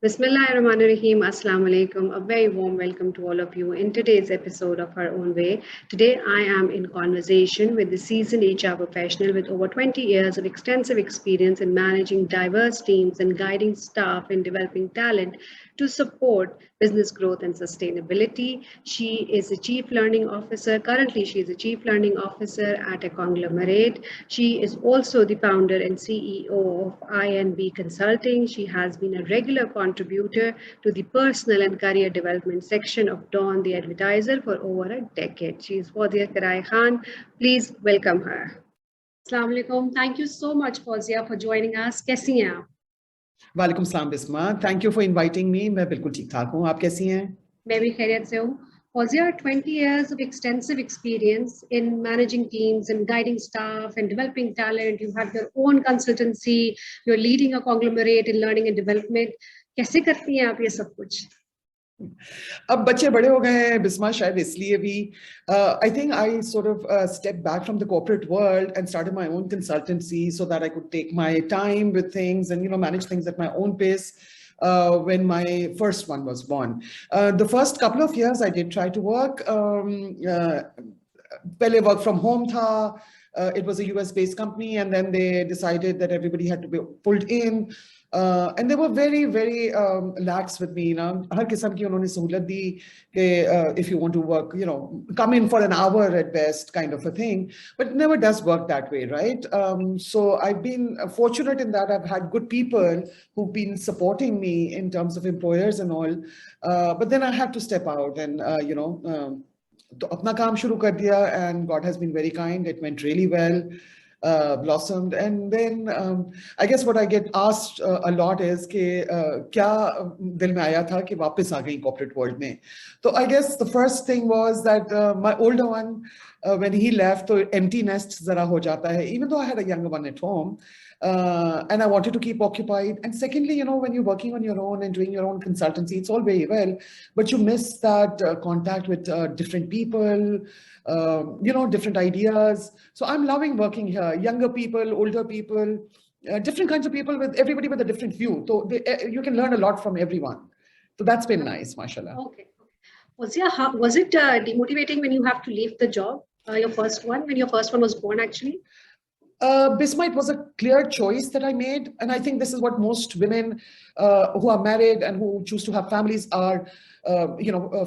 Bismillahirrahmanirrahim. Assalamu alaikum. A very warm welcome to all of you in today's episode of Our Own Way. Today, I am in conversation with the seasoned HR professional with over 20 years of extensive experience in managing diverse teams and guiding staff in developing talent to support business growth and sustainability. She is a chief learning officer. Currently, she is a chief learning officer at a conglomerate. She is also the founder and CEO of I&B Consulting. She has been a regular contributor to the personal and career development section of Dawn, the Advertiser, for over a decade. She is Fauzia Kerai Khan. Please welcome her. Assalamu alaikum. Thank you so much, Fauzia, for joining us. कैसी हैं आप? वालेकुम सलाम Bisma, thank you for inviting me. मैं बिल्कुल ठीक ठाक हूँ, आप कैसी हैं? मैं भी खैरियत से हूँ। Fauzia, 20 years of extensive experience in managing teams and guiding staff and developing talent. You have your own consultancy. You're leading a conglomerate in learning and development. कैसे करती हैं आप ये सब कुछ? अब बच्चे बड़े हो गए हैं बिस्मा, शायद इसलिए भी I think I sort of stepped back from the corporate world and started my own consultancy so that I could take my time with things and manage things at my own pace. When my first one was born, the first couple of years I did try to work. Pehle work from home tha. It was a US-based company, and then they decided that everybody had to be pulled in. And they were very, very lax with me. हर किस्म की उन्होंने सहूलत दी कि if you want to work, come in for an hour at best, kind of a thing. But it never does work that way, right? So I've been fortunate in that I've had good people who've been supporting me in terms of employers and all. But then I had to step out and, तो अपना काम शुरू कर दिया, and God has been very kind. It went really well. Blossomed, and then I guess what I get asked a lot is कि क्या दिल में आया था कि वापस आ गई corporate world में. So I guess the first thing was that my older one, when he left, तो empty nest जरा हो जाता है, even though I had a younger one at home. And I wanted to keep occupied. And secondly, when you're working on your own and doing your own consultancy, it's all very well, but you miss that contact with different people, different ideas. So I'm loving working here. Younger people, older people, different kinds of people, with everybody with a different view. So you can learn a lot from everyone. So that's been nice, mashallah. Okay. Fauzia, was it demotivating when you have to leave the job, your first one, when your first one was born, actually? Bismah, it was a clear choice that I made. And I think this is what most women who are married and who choose to have families are,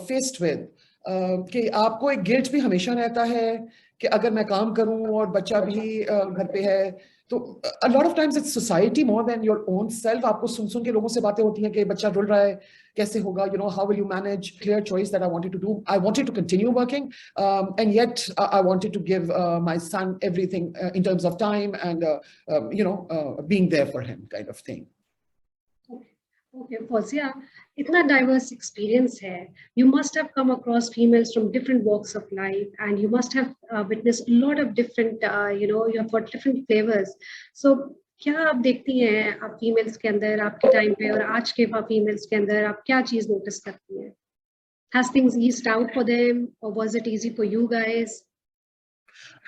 faced with. कि आपको एक guilt भी हमेशा रहता है कि अगर मैं काम करूं और बच्चा भी घर पे है, तो a lot of times it's society more than your own self. आपको सुन के लोगों से बातें होती हैं कि बच्चा रुल रहा है, कैसे होगा, how will you manage? Clear choice that I wanted to do. I wanted to continue working, and yet I wanted to give my son everything in terms of time and being there for him, kind of thing. Okay, Fauzia, इतना diverse experience है. You must have come across females from different walks of life, and you must have witnessed a lot of different, you have got different flavors. So, क्या आप देखती हैं आप females के अंदर आपके time पे और आज के females के अंदर आप क्या चीज notice करती हैं? Has things eased out for them, or was it easy for you guys?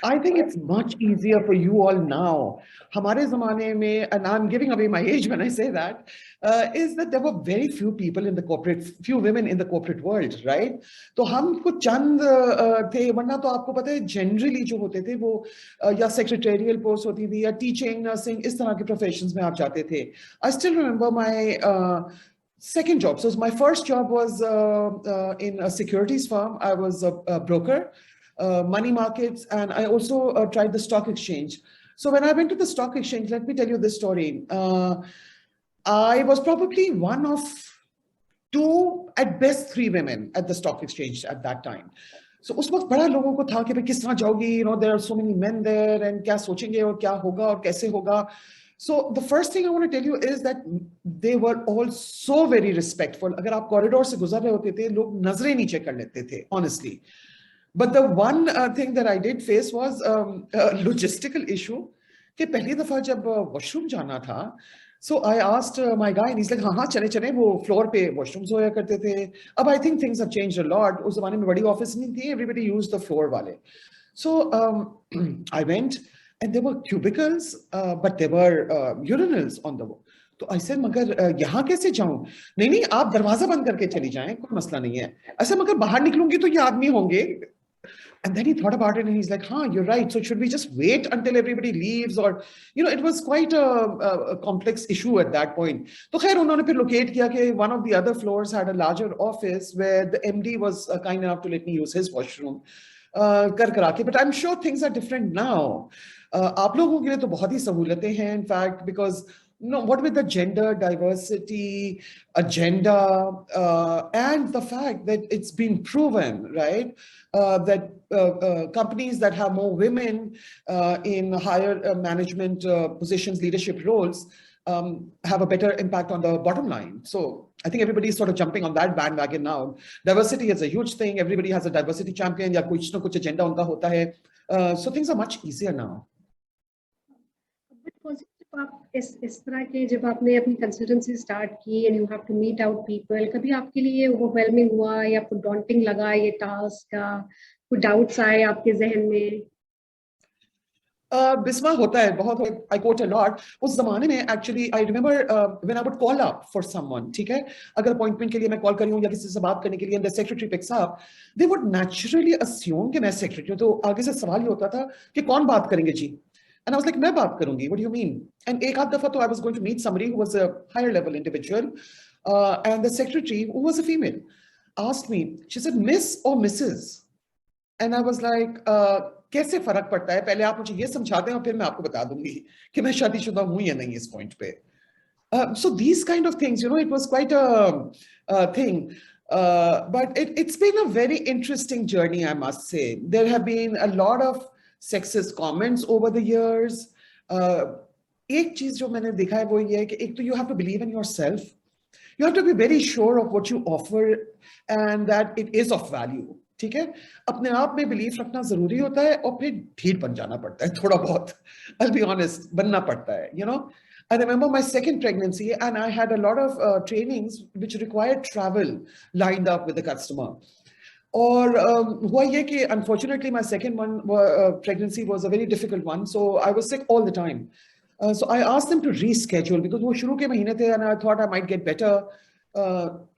I think it's much easier for you all now. हमारे ज़माने में, and I'm giving away my age when I say that, is that there were very few people in the corporate, few women in the corporate world, right? तो हम कुछ चंद थे, वरना तो आपको पता है generally जो होते थे वो या secretarial post होती थी या teaching, nursing, इस तरह के professions में आप जाते थे. I still remember my second job. So my first job was in a securities firm. I was a broker. Money markets, and I also tried the stock exchange. So when I went to the stock exchange, let me tell you this story. I was probably one of two, at best, three women at the stock exchange at that time. So उस वक्त बड़ा लोगों को था कि भाई किस तरह जाओगी, there are so many men there, and क्या सोचेंगे और क्या होगा और कैसे होगा. So the first thing I want to tell you is that they were all so very respectful. अगर आप corridor से गुजर रहे होते थे, लोग नजरें नीचे कर लेते थे, honestly. But the one thing that I did face was a logistical issue. कि पहली दफा जब washroom जाना था, so I asked my guy, and he's like, हाँ चले वो floor पे washrooms होया करते थे. अब I think things have changed a lot. उस ज़माने में बड़ी office नहीं थी, everybody used the floor वाले. So I went, and there were cubicles, but there were urinals on the wall. तो ऐसे मगर यहाँ कैसे जाऊं? नहीं नहीं, आप दरवाजा बंद करके चली जाएं, कोई मसला नहीं है। ऐसे मगर बाहर निकलूंगी तो ये आदमी होंगे। And then he thought about it and he's like, huh, you're right. So should we just wait until everybody leaves? Or, it was quite a complex issue at that point. So khair, unhone phir locate kiya कि one of the other floors had a larger office where the MD was kind enough to let me use his washroom. कर करा के, but I'm sure things are different now. आप लोगों के लिए तो बहुत ही सहूलतें हैं, in fact, because what with the gender diversity agenda and the fact that it's been proven, right, that companies that have more women in higher management positions, leadership roles, have a better impact on the bottom line. So I think everybody is sort of jumping on that bandwagon now. Diversity is a huge thing. Everybody has a diversity champion या कुछ ना कुछ agenda उनका होता है. So things are much easier now. आप इस तरह के जब आपने अपनी कंसल्टेंसी स्टार्ट की and you have to meet out people, कभी आपके लिए ओवरवेलमिंग हुआ या आपको डॉन्टिंग लगा ये टास्क का? कोई डाउट्स आए आपके जहन में? बिस्मा होता है बहुत. I quote a lot. उस जमाने में actually I remember when I would call up for someone, ठीक है, अगर अपॉइंटमेंट के लिए मैं कॉल करी हूँ या किसी से बात करने के लिए, and the secretary picks up, they would naturally assume कि मैं secretary हूँ. तो आगे से सवाल ये होता था कि कौन बात करेंगे जी? And I was like, मैं बात करूंगी. What do you mean? And एक आध दफा तो I was going to meet somebody who was a higher level individual, and the secretary, who was a female, asked me, she said, Miss or Mrs? And I was like, कैसे फर्क पड़ता है? पहले आप मुझे ये समझा दें और फिर मैं आपको बता दूंगी कि मैं शादीशुदा हूं या नहीं इस पॉइंट पे. So these kind of things, it was quite a thing. But it's been a very interesting journey, I must say. There have been a lot of sexist comments over the years. एक चीज जो मैंने देखा है वो ये है कि एक तो you have to believe in yourself. You have to be very sure of what you offer and that it is of value. ठीक है, अपने आप में बिलीफ रखना जरूरी होता है और फिर ढीठ बन जाना पड़ता है थोड़ा बहुत. I'll be honest, बनना पड़ता है. I remember my second pregnancy and I had a lot of trainings which required travel lined up with the customer. और हुआ ये कि unfortunately my second one pregnancy was a very difficult one, so I was sick all the time. So I asked them to reschedule because वो शुरू के महीने थे and I thought I might get better.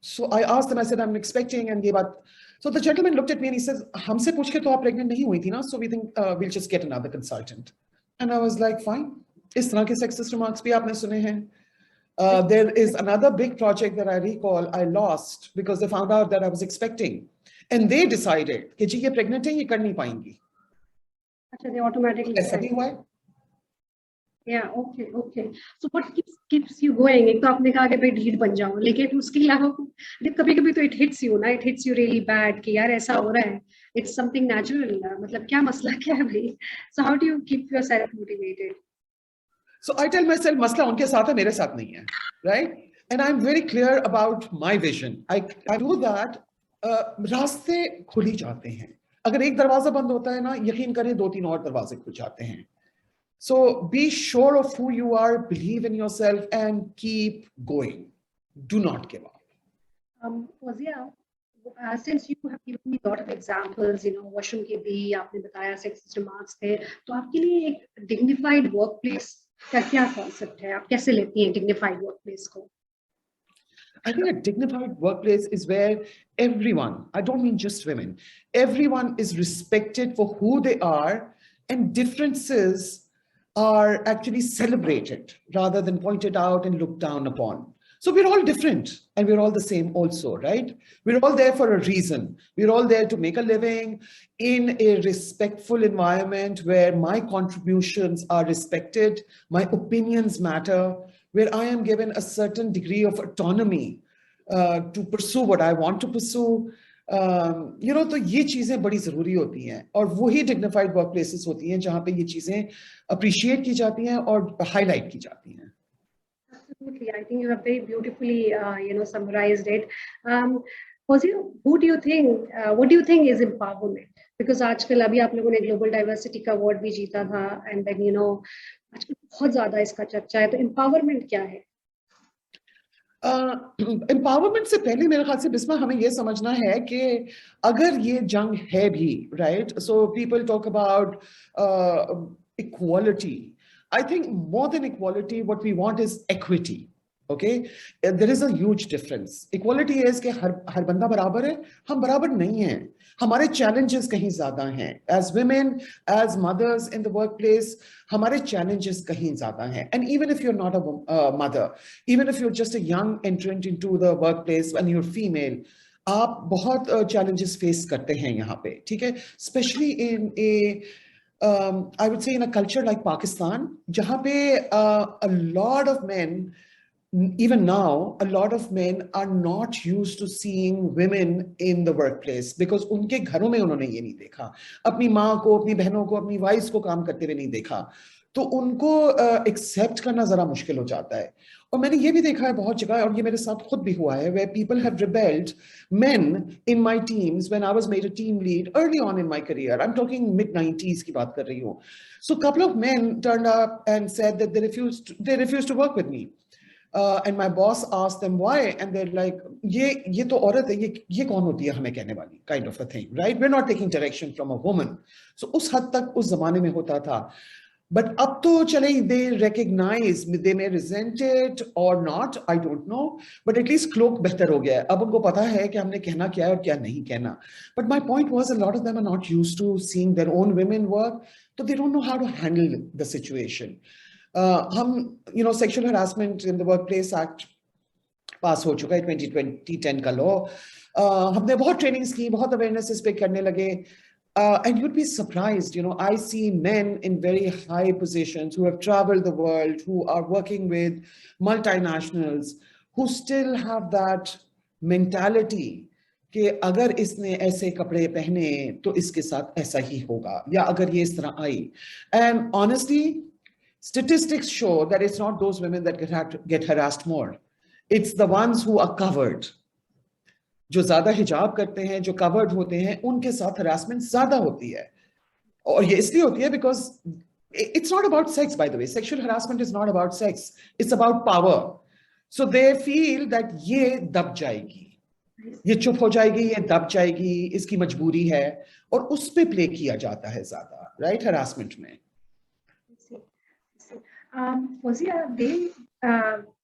So I asked them, I said, I'm expecting, and ये बात. So the gentleman looked at me and he says, हमसे पूछ के तो आप pregnant नहीं हुई थी ना, so we think we'll just get another consultant. And I was like, fine. इस तरह के sexist remarks भी आपने सुने हैं. There is another big project that I recall I lost because they found out that I was expecting, and they decided कि जी ये pregnant है, ये कर नहीं पाएंगी. अच्छा, they automatically. ऐसा भी हुआ है. Yeah, okay. So what keeps you going? एक तो आपने कहा कि भाई ढीठ बन जाओ, लेकिन उसके अलावा कभी-कभी तो it hits you ना, it hits you really bad कि यार ऐसा हो रहा है. It's something natural. मतलब क्या मसला क्या है भाई? So how do you keep yourself motivated? So I tell myself मसला उनके साथ है, मेरे साथ नहीं है, right? And I'm very clear about my vision. I do that. रास्ते खुल ही जाते हैं. अगर एक दरवाजा बंद होता है ना, यकीन करें 2-3 और दरवाजे खुल जाते हैं. So be sure of who you are, believe in yourself, and keep going. Do not give up. Fauzia, since you have given me a lot of examples, washroom के भी आपने बताया sexist remarks थे, तो आपके लिए एक dignified workplace का क्या concept है? आप कैसे लेती हैं dignified workplace को? I think a dignified workplace is where everyone, I don't mean just women, everyone is respected for who they are, and differences are actually celebrated rather than pointed out and looked down upon. So we're all different and we're all the same also, right? We're all there for a reason. We're all there to make a living in a respectful environment where my contributions are respected, my opinions matter, where I am given a certain degree of autonomy to pursue what I want to pursue. तो ये चीजें बड़ी जरूरी होती हैं और वही dignified workplaces होती हैं जहां पे ये चीजें appreciate की जाती हैं और highlight की जाती हैं. Absolutely, I think you have very beautifully, summarized it. Fauzia, what do you think is empowerment? Because आजकल अभी आप लोगों ने global diversity का award भी जीता था, and then आजकल बहुत ज़्यादा इसका चर्चा है, तो empowerment क्या है? Empowerment से पहले मेरे ख्याल से बिस्मा हमें ये समझना है कि अगर ये जंग है भी, right? So people talk about equality. I think more than equality, what we want is equity. Okay, there is a huge difference. Equality is कि हर बंदा बराबर है, हम बराबर नहीं हैं. हमारे challenges कहीं ज़्यादा हैं. As women, as mothers in the workplace, हमारे challenges कहीं ज़्यादा हैं. And even if you're not a mother, even if you're just a young entrant into the workplace and you're female, आप बहुत challenges face करते हैं यहाँ पे, ठीक है? Especially in I would say in a culture like Pakistan, जहाँ पे a lot of men, even now, a lot of men are not used to seeing women in the workplace because उनके घरों में उन्होंने ये नहीं देखा, अपनी माँ को, अपनी बहनों को, अपनी वाइफ को काम करते हुए नहीं देखा, तो उनको एक्सेप्ट करना जरा मुश्किल हो जाता है. और मैंने ये भी देखा है बहुत जगह, और ये मेरे साथ खुद भी हुआ है, where people have rebelled. Men in my teams, when I was made a team lead early on in my career, I'm talking mid-90s की बात कर रही हूँ. So a couple of men turned up and said that they refused to work with me. And my boss asked them why, and they're like, ये तो औरत है, ये कौन होती है हमें कहने वाली, kind of a thing, right? We're not taking direction from a woman. So उस हद तक उस जमाने में होता था. But अब तो चले, they recognize, they may resent it or not, I don't know, but at least cloak बेहतर हो गया है. अब उनको पता है कि हमने कहना क्या है और क्या नहीं कहना. But my point was, a lot of them are not used to seeing their own women work, so they don't know how to handle the situation. हम, Sexual Harassment in the Workplace Act पास हो चुका है, 2010 का law. हमने बहुत trainings की, बहुत अवेयरनेसेस पे करने लगे. And you'd be surprised, I see men in very high positions who have traveled the world, who are working with multinationals, who still have that mentality कि अगर इसने ऐसे कपड़े पहने तो इसके साथ ऐसा ही होगा, या अगर ये इस तरह आई. And honestly, statistics show that it's not those women that get harassed more. It's the ones who are covered. जो ज्यादा हिजाब करते हैं, जो कवर्ड होते हैं, उनके साथ harassment ज्यादा होती है. और ये इसलिए होती है because it's not about sex, by the way. Sexual harassment is not about sex. It's about power. So they feel that ये दब जाएगी, ये चुप हो जाएगी, ये दब जाएगी, इसकी मजबूरी है, और उस पे प्ले किया जाता है ज्यादा, right? Harassment में. Fauzia,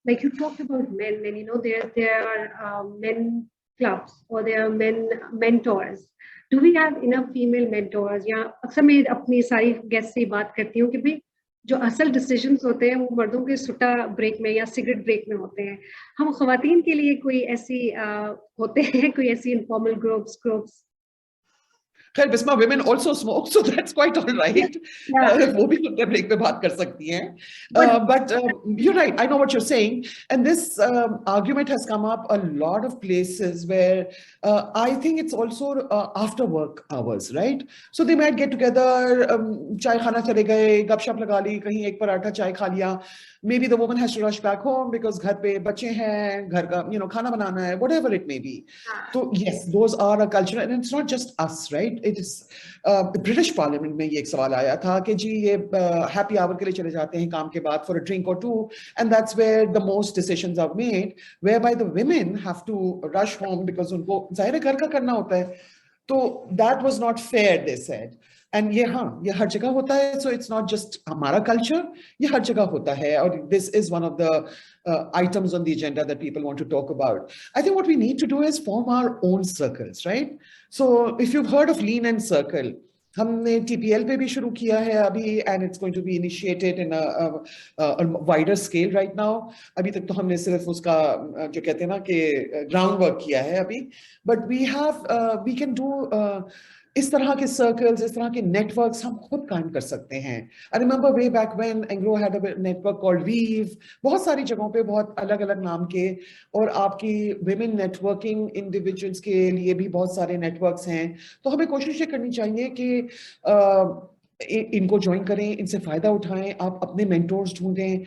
like you talked about men, and there are men clubs or there are men mentors. Do we have enough female mentors? या अक्सर मैं अपनी सारी गेस्ट से बात करती हूँ कि भाई जो असल डिसीजंस होते हैं वो मर्दों के सुटा ब्रेक में या सिगरेट ब्रेक में होते हैं. हम ख्वातीन के लिए कोई ऐसी होते हैं, कोई ऐसी इनफॉर्मल ग्रुप्स? खैर Bisma, women also smoke, so that's quite all right. वो भी सुनते ब्रेक पे बात कर सकती हैं. But you're right, I know what you're saying, and this argument has come up a lot of places where I think it's also after work hours, right? So they might get together, चाय खाना चले गए, गपशप लगा ली, कहीं एक पराठा चाय खा लिया. Maybe the woman has to rush back home because घर पे बच्चे हैं, घर का खाना बनाना है, whatever it may be. So yes, those are a culture, and it's not just us, right? It is British Parliament में ये एक सवाल आया था कि जी ये happy hour के लिए चले जाते हैं काम के बाद for a drink or two, and that's where the most decisions are made, whereby the women have to rush home because उनको जाहिर है घर का करना होता है. तो that was not fair, they said. And ये हर जगह होता है, so it's not just हमारा culture, ये हर जगह होता है, और this is one of the items on the agenda that people want to talk about. I think what we need to do is form our own circles, right? So if you've heard of Lean and Circle, हमने TPL पे भी शुरू किया है अभी, and it's going to be initiated in a wider scale right now. अभी तक तो हमने सिर्फ उसका जो कहते हैं ना कि ground work किया है अभी, but we can do इस तरह के circles, इस तरह के networks हम खुद कायम कर सकते हैं. I remember way back when 𝐤𝐤𝐻 had a network called Weave, बहुत सारी जगहों पे बहुत अलग-अलग नाम के, और आपकी women networking individuals के लिए भी बहुत सारे networks हैं. तो हमें कोशिश ये करनी चाहिए कि इनको ज्वाइन करें, इनसे फायदा उठाएं, आप अपने mentors ढूंढें.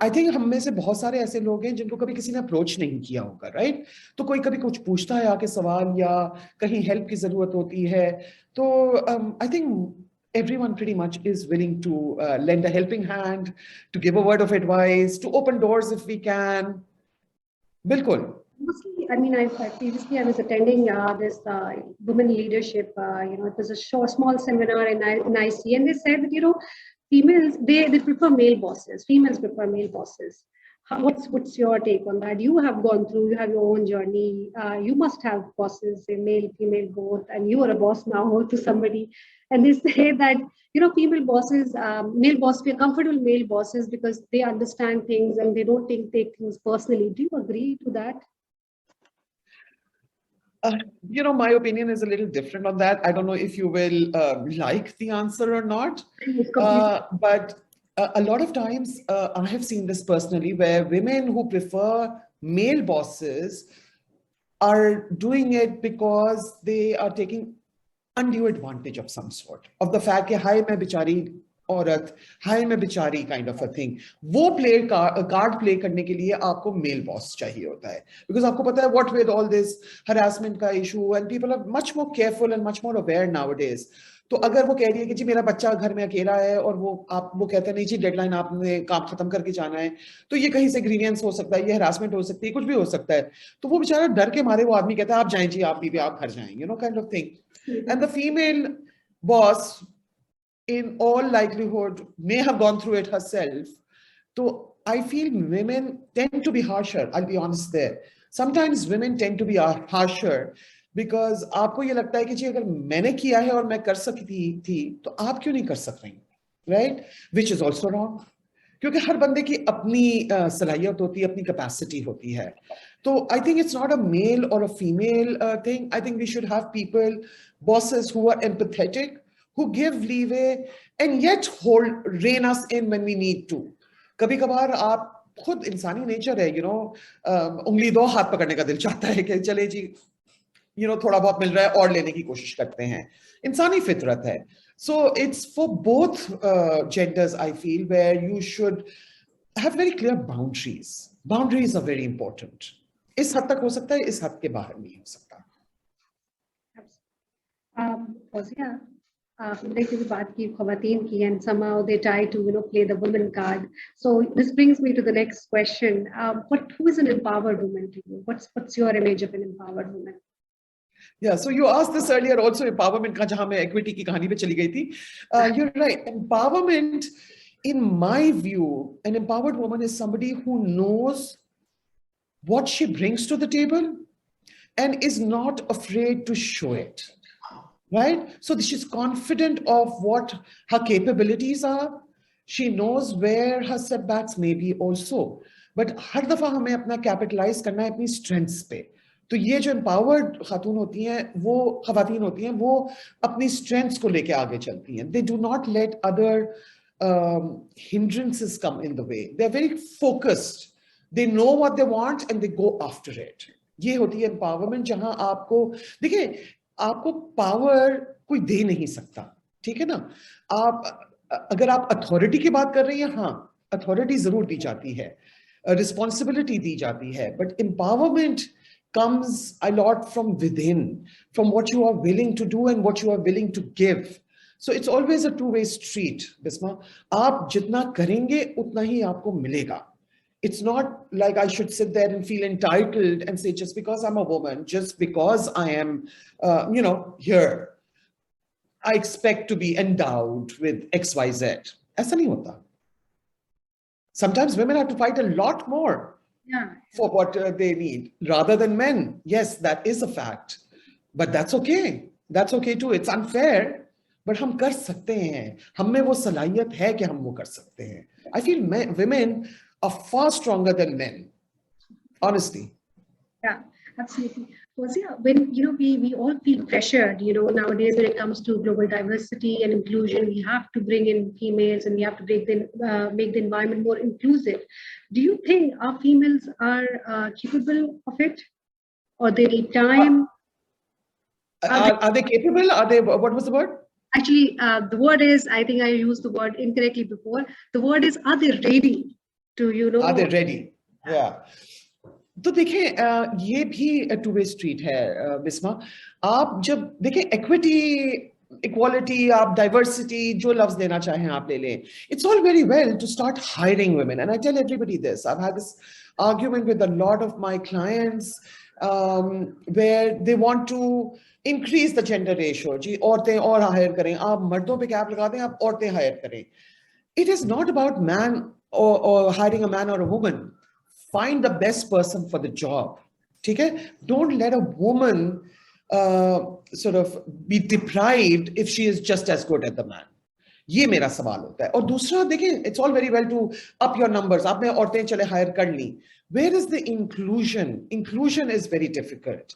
I think हम में से बहुत सारे ऐसे लोग हैं जिनको कभी किसी ने अप्रोच नहीं किया होगा, राइट? तो कोई कभी कुछ पूछता है आके सवाल, या कहीं हेल्प की जरूरत होती है, तो I think everyone pretty much is willing to lend a helping hand, to give a word of advice, to open doors if we can. बिल्कुल. Mostly, I mean, previously I was attending this women leadership. It was a small seminar in IC, and they said that females they prefer male bosses. Females prefer male bosses. What's your take on that? You have gone through, you have your own journey. You must have bosses, say male, female, both, and you are a boss now to somebody. And they say that female bosses, male bosses, we are comfortable male bosses because they understand things and they don't take things personally. Do you agree to that? My opinion is a little different on that. I don't know if you will like the answer or not, but a lot of times I have seen this personally where women who prefer male bosses are doing it because they are taking undue advantage of some sort, of the fact that, hi, main bichari औरत, हाय मैं बिचारी kind of a thing, वो card play करने के लिए आपको male boss चाहिए होता है, बिकॉज आपको पता है what with all this harassment का issue and people are much more careful and much more aware nowadays. तो अगर वो कह रही है कि जी मेरा बच्चा घर में अकेला है और वो कहते हैं नहीं जी डेडलाइन आपने काम खत्म करके जाना है, तो ये कहीं से ग्रीवियंस हो सकता है, ये हरासमेंट हो सकती है, कुछ भी हो सकता है. तो वो बेचारा डर के मारे वो आदमी कहता है आप जाएं जी, आप बीबी आप घर जाएं, kind of thing. And the female boss in all likelihood may have gone through it herself. So I feel women tend to be harsher. I'll be honest there. Sometimes women tend to be harsher because आपको ये लगता है कि जी अगर मैंने किया है और मैं कर सकती थी तो आप क्यों नहीं कर सक रही, right? Which is also wrong. क्योंकि हर बंदे की अपनी सलाहियत होती है, अपनी कैपेसिटी होती है. तो I think it's not a male or a female thing. I think we should have people, bosses who are empathetic, who give leeway and yet rein us in when we need to. कभी कभार आप खुद इंसानी nature है, उंगली दो हाथ पकड़ने का दिल चाहता है कि चले जी, थोड़ा बहुत मिल रहा है और लेने की कोशिश करते हैं, इंसानी फितरत है. So it's for both genders, I feel, where you should have very clear boundaries. Boundaries are very important. इस हद तक हो सकता है, इस हद के बाहर नहीं हो सकता. Fauzia, हमने बात की ख़वातीन की, and somehow they try to play the woman card. So this brings me to the next question. Who is an empowered woman to you? What's your image of an empowered woman? Yeah, so you asked this earlier also, empowerment का जहाँ मैं equity की कहानी पे चली गई थी. You're right. Empowerment, in my view, an empowered woman is somebody who knows what she brings to the table and is not afraid to show it. Right? So she's confident of what her capabilities are. She knows where her setbacks may be also. But हर दफा हमें अपना capitalize करना है अपनी strengths पे. तो ये जो empowered खातून होती हैं, वो ख़वातीन होती हैं, वो अपनी strengths को लेके आगे चलती हैं. They do not let other hindrances come in the way. They're very focused. They know what they want and they go after it. ये होती है empowerment, जहां आपको देखिए आपको पावर कोई दे नहीं सकता, ठीक है ना. अगर आप अथॉरिटी की बात कर रही हैं, हाँ अथॉरिटी जरूर दी जाती है, रिस्पॉन्सिबिलिटी दी जाती है, but empowerment comes a lot from within, from what you are willing to do and what you are willing to give. So it's always a two-way street, Bismah. आप जितना करेंगे उतना ही आपको मिलेगा. It's not like I should sit there and feel entitled and say, just because I'm a woman, just because I am, here, I expect to be endowed with X, Y, Z. ऐसा नहीं होता. Sometimes women have to fight a lot more for what they need rather than men. Yes, that is a fact. But that's okay. That's okay too. It's unfair. But हम कर सकते हैं. हम में वो सलाहियत है कि हम वो कर सकते हैं. I feel women are far stronger than men, honestly. Yeah, absolutely. Fauzia, when we all feel pressured, nowadays when it comes to global diversity and inclusion, we have to bring in females and we have to make the environment more inclusive. Do you think our females are capable of it, or they need time? Are they capable? Are they? What was the word? Actually, the word is, I think I used the word incorrectly before. The word is, are they ready to, Are they ready? Yeah. तो देखें ये भी two way street है बिस्मा. आप जब देखें equity, equality, आप diversity, जो लफ्ज देना चाहें आप ले लें. It's all very well to start hiring women, and I tell everybody this. I have had this argument with a lot of my clients where they want to increase the gender ratio. जी औरतें और higher करें, आप मर्दों पे cap लगा दें, आप औरतें हायर करें. It is not about man or hiring a man or a woman. find the best person for the job. Okay? Don't let a woman sort of be deprived if she is just as good as the man. ये मेरा सवाल होता है. और दूसरा देखें, it's all very well to up your numbers. आपने औरतें चले hire कर ली. Where is the inclusion? Inclusion is very difficult.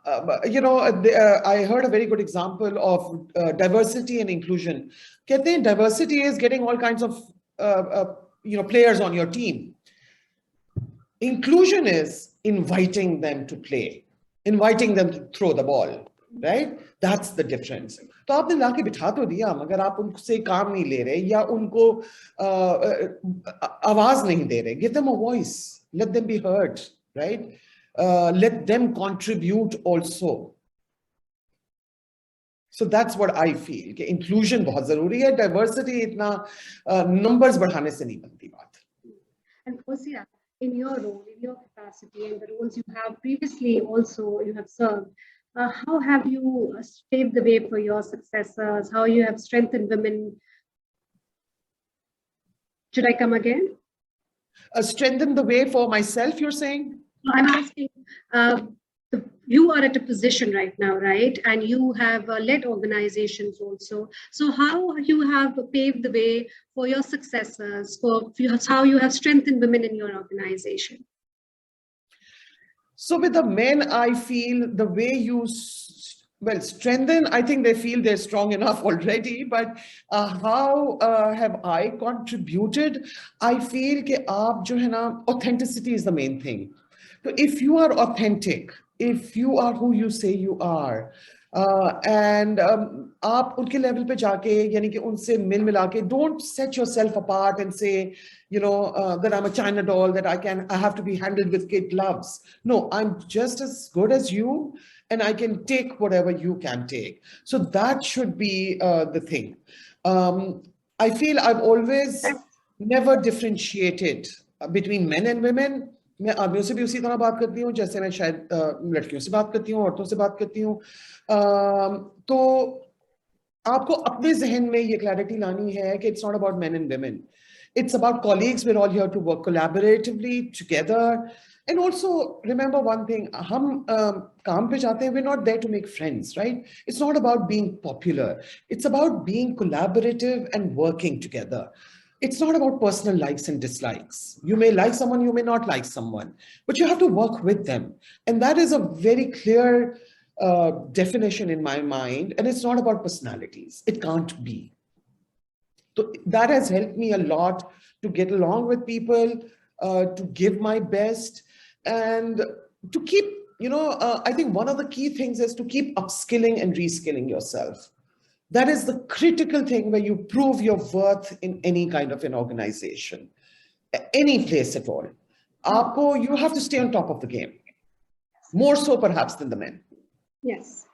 I heard a very good example of diversity and inclusion. कहते हैं diversity is getting all kinds of players on your team. Inclusion is inviting them to play, inviting them to throw the ball, right? That's the difference. तो आपने लाके बिठा तो दिया, मगर आप उनसे काम नहीं ले रहे या उनको आवाज नहीं दे रहे. Give them a voice. Let them be heard, right? Let them contribute also. So that's what I feel. कि inclusion बहुत जरूरी है. Diversity इतना numbers बढ़ाने से नहीं बनती बात. And Fauzia, in your role, in your capacity, and the roles you have previously also you have served, how have you paved the way for your successors? How you have strengthened women? Should I come again? Strengthen the way for myself, you're saying? I'm asking, you are at a position right now, right? And you have led organizations also. So how you have paved the way for your successors, for how you have strengthened women in your organization? So with the men, I feel the way you, strengthen, I think they feel they're strong enough already, but how have I contributed? I feel कि आप जो है ना, authenticity is the main thing. So if you are authentic, if you are who you say you are, and आप उनके level पे जाके, यानी कि उनसे मिल मिला के, don't set yourself apart and say, that I'm a China doll, that I have to be handled with kid gloves. No, I'm just as good as you, and I can take whatever you can take. So that should be the thing. I feel I've always never differentiated between men and women. मैं आदमियों से भी उसी तरह बात करती हूँ जैसे मैं शायद लड़कियों से बात करती हूँ, औरतों से बात करती हूँ. तो आपको अपने जहन में ये क्लैरिटी लानी है कि it's not about men and women. It's about colleagues. We're all here to work collaboratively together. And also remember one thing, हम काम पे जाते हैं, we're not there to make friends, right? It's not about being popular. It's about being collaborative and working together. It's not about personal likes and dislikes. You may like someone, you may not like someone, but you have to work with them. And that is a very clear definition in my mind. And it's not about personalities. It can't be. So that has helped me a lot to get along with people, to give my best, and to keep, I think one of the key things is to keep upskilling and reskilling yourself. That is the critical thing where you prove your worth in any kind of an organization, any place at all. You have to stay on top of the game, more so perhaps than the men. Yes.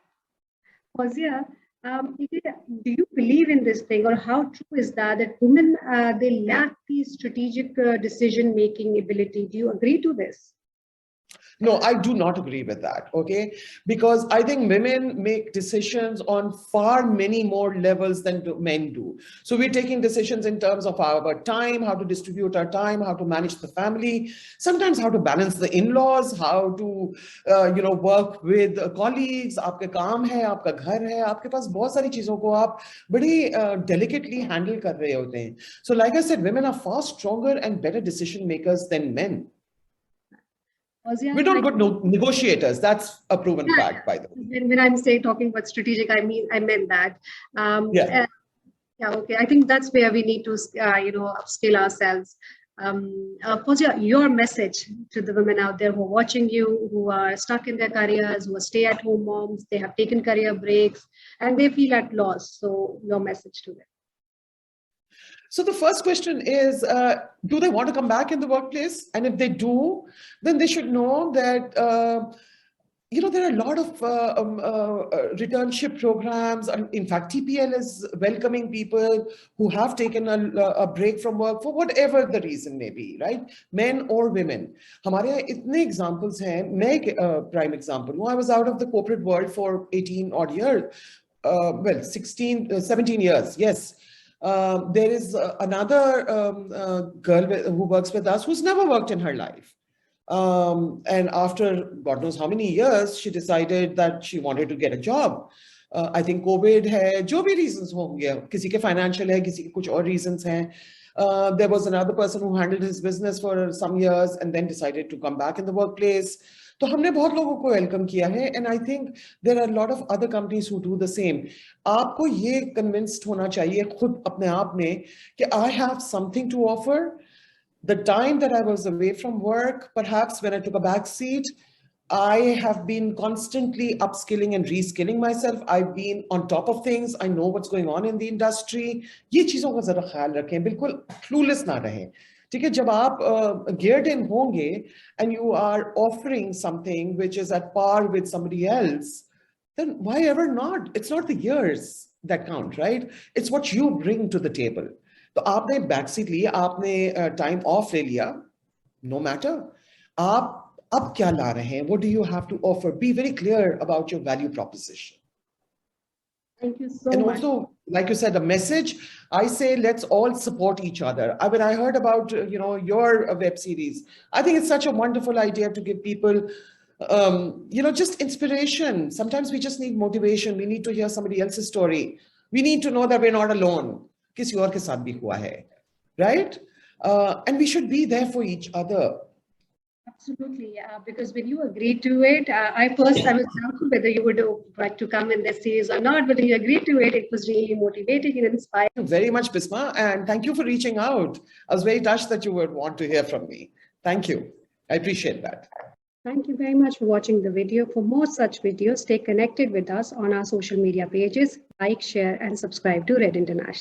Fauzia, do you believe in this thing, or how true is that women, they lack the strategic decision-making ability? Do you agree to this? No, I do not agree with that, okay? Because I think women make decisions on far many more levels than men do. So we're taking decisions in terms of our time, how to distribute our time, how to manage the family, sometimes how to balance the in-laws, how to, work with colleagues. आपके काम है, आपका घर है, आपके पास बहुत सारी चीजों को आप बड़ी delicately handle कर रहे होते हैं. So like I said, women are far stronger and better decision makers than men. We're not good negotiators. That's a proven fact, by the way. When I'm talking about strategic, I meant that. Yeah, okay. I think that's where we need to, upskill ourselves. Fauzia, your message to the women out there who are watching you, who are stuck in their careers, who are stay-at-home moms, they have taken career breaks, and they feel at loss. So your message to them. So the first question is, do they want to come back in the workplace? And if they do, then they should know that, there are a lot of returnship programs. In fact, TPL is welcoming people who have taken a break from work for whatever the reason may be, right? Men or women. हमारे यहाँ इतने examples हैं. मैं एक prime example हूँ. I was out of the corporate world for 18 odd years. 17 years, yes. There is another girl who works with us who's never worked in her life. And after God knows how many years, she decided that she wanted to get a job. I think COVID है, जो भी reasons होंगे, किसी के financial है, किसी के कुछ और reasons हैं. There was another person who handled his business for some years and then decided to come back in the workplace. तो हमने बहुत लोगों को welcome किया है, and I think there are a lot of other companies who do the same. आपको ये convinced होना चाहिए खुद अपने आप में कि I have something to offer. The time that I was away from work, perhaps when I took a back seat, I have been constantly upskilling and reskilling myself. I've been on top of things. I know what's going on in the industry. ये चीजों का जरा ख्याल रखें, बिल्कुल clueless ना रहें. ठीक है, जब आप geared in होंगे and you are offering something which is at par with somebody else, then why ever not? It's not the years that count, right? It's what you bring to the table. तो आपने back seat ली, आपने time of ले लिया, no matter. आप अब क्या ला रहे हैं? What do you have to offer? Be very clear about your value proposition. Thank you so And much. also, like you said, a message. I say let's all support each other. When I heard about your web series, I think it's such a wonderful idea to give people just inspiration. Sometimes we just need motivation. We need to hear somebody else's story. We need to know that we're not alone. किसी और के साथ भी हुआ है, right? And we should be there for each other. Absolutely, yeah. Because when you agreed to it, I was doubtful whether you would like to come in this series or not. But when you agreed to it, it was really motivating and inspiring. Thank you very much, Bismah, and thank you for reaching out. I was very touched that you would want to hear from me. Thank you. I appreciate that. Thank you very much for watching the video. For more such videos, stay connected with us on our social media pages. Like, share, and subscribe to Red International.